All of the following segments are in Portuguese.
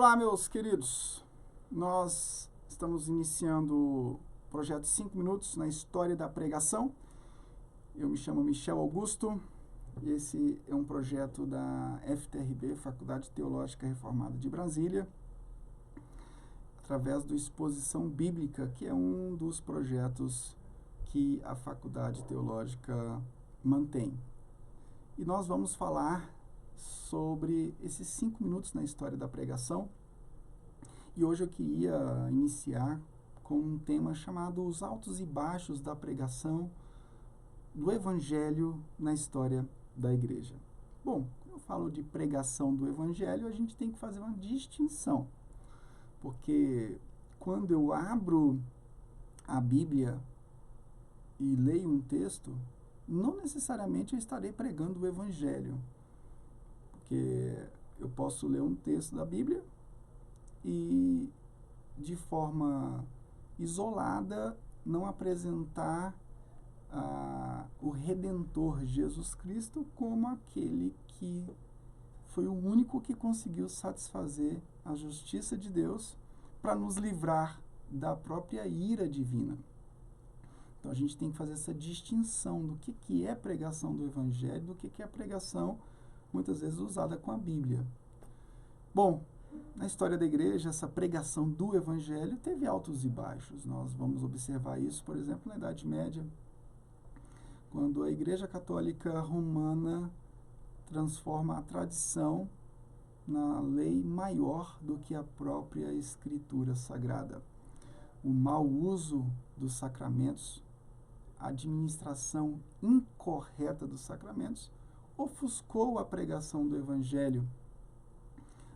Olá, meus queridos. Nós estamos iniciando o projeto 5 minutos na história da pregação. Eu me chamo Michel Augusto. Esse é um projeto da FTRB, Faculdade Teológica Reformada de Brasília, através do Exposição Bíblica, que é um dos projetos que a Faculdade Teológica mantém. E nós vamos falar sobre esses 5 minutos na história da pregação. E hoje eu queria iniciar com um tema chamado Os Altos e Baixos da Pregação do Evangelho na História da Igreja. Bom, quando eu falo de pregação do Evangelho, a gente tem que fazer uma distinção, porque quando eu abro a Bíblia e leio um texto, não necessariamente eu estarei pregando o Evangelho, porque eu posso ler um texto da Bíblia e, de forma isolada, não apresentar o Redentor Jesus Cristo como aquele que foi o único que conseguiu satisfazer a justiça de Deus para nos livrar da própria ira divina. Então a gente tem que fazer essa distinção do que é pregação do Evangelho, do que é pregação muitas vezes usada com a Bíblia. Bom, na história da igreja, essa pregação do Evangelho teve altos e baixos. Nós vamos observar isso, por exemplo, na Idade Média, quando a Igreja Católica Romana transforma a tradição na lei maior do que a própria Escritura Sagrada. O mau uso dos sacramentos, a administração incorreta dos sacramentos, ofuscou a pregação do Evangelho.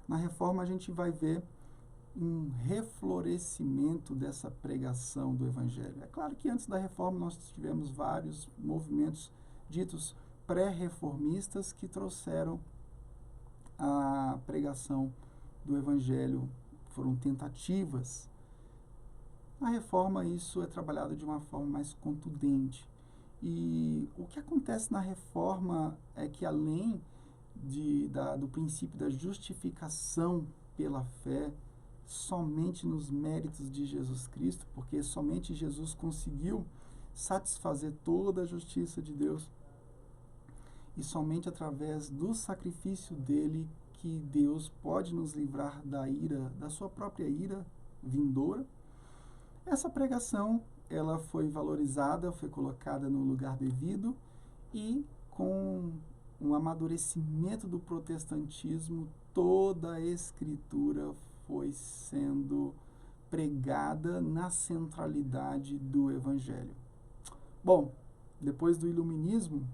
Na Reforma, a gente vai ver um reflorescimento dessa pregação do Evangelho. É claro que antes da Reforma nós tivemos vários movimentos ditos pré-reformistas que trouxeram a pregação do Evangelho, foram tentativas. Na Reforma isso é trabalhado de uma forma mais contundente. E o que acontece na Reforma é que, além do princípio da justificação pela fé, somente nos méritos de Jesus Cristo, porque somente Jesus conseguiu satisfazer toda a justiça de Deus, e somente através do sacrifício dele que Deus pode nos livrar da ira, da sua própria ira vindoura. Essa pregação, ela foi valorizada, foi colocada no lugar devido, e com o amadurecimento do protestantismo, toda a Escritura foi sendo pregada na centralidade do Evangelho. Bom, depois do Iluminismo,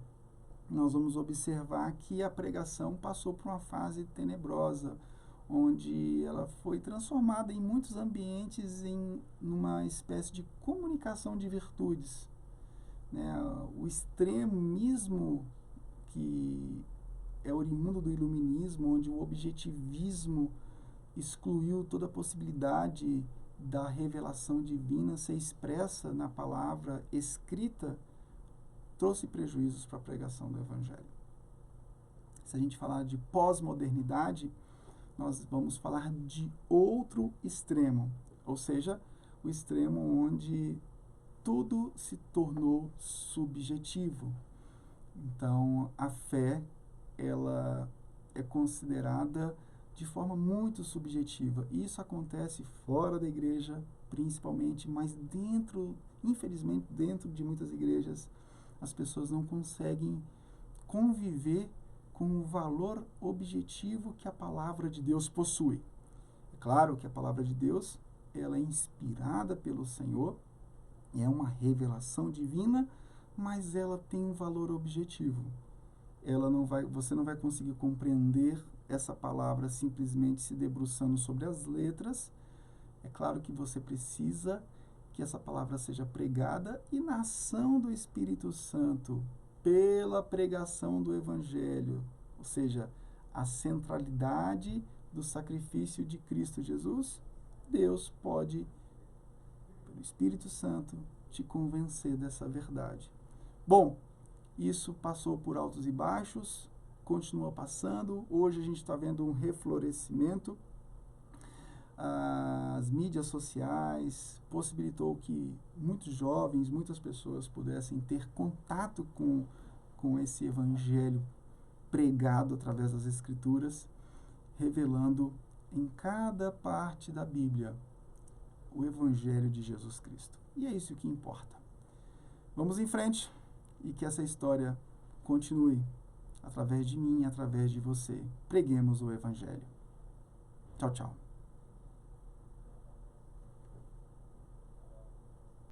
nós vamos observar que a pregação passou por uma fase tenebrosa, onde ela foi transformada em muitos ambientes em uma espécie de comunicação de virtudes. O extremismo que é oriundo do Iluminismo, onde o objetivismo excluiu toda a possibilidade da revelação divina ser expressa na palavra escrita, trouxe prejuízos para a pregação do Evangelho. Se a gente falar de pós-modernidade, nós vamos falar de outro extremo, ou seja, o extremo onde tudo se tornou subjetivo. Então, a fé, ela é considerada de forma muito subjetiva. Isso acontece fora da igreja, principalmente, mas infelizmente, dentro de muitas igrejas, as pessoas não conseguem conviver com o valor objetivo que a palavra de Deus possui. É claro que a palavra de Deus, ela é inspirada pelo Senhor, é uma revelação divina, mas ela tem um valor objetivo. Você não vai conseguir compreender essa palavra simplesmente se debruçando sobre as letras. É claro que você precisa que essa palavra seja pregada e na ação do Espírito Santo, pela pregação do Evangelho, ou seja, a centralidade do sacrifício de Cristo Jesus, Deus pode, pelo Espírito Santo, te convencer dessa verdade. Bom, isso passou por altos e baixos, continua passando. Hoje a gente está vendo um reflorescimento. as mídias sociais, possibilitou que muitos jovens, muitas pessoas pudessem ter contato com esse evangelho pregado através das Escrituras, revelando em cada parte da Bíblia o evangelho de Jesus Cristo. E é isso que importa. Vamos em frente e que essa história continue através de mim, através de você. Preguemos o evangelho. Tchau, tchau.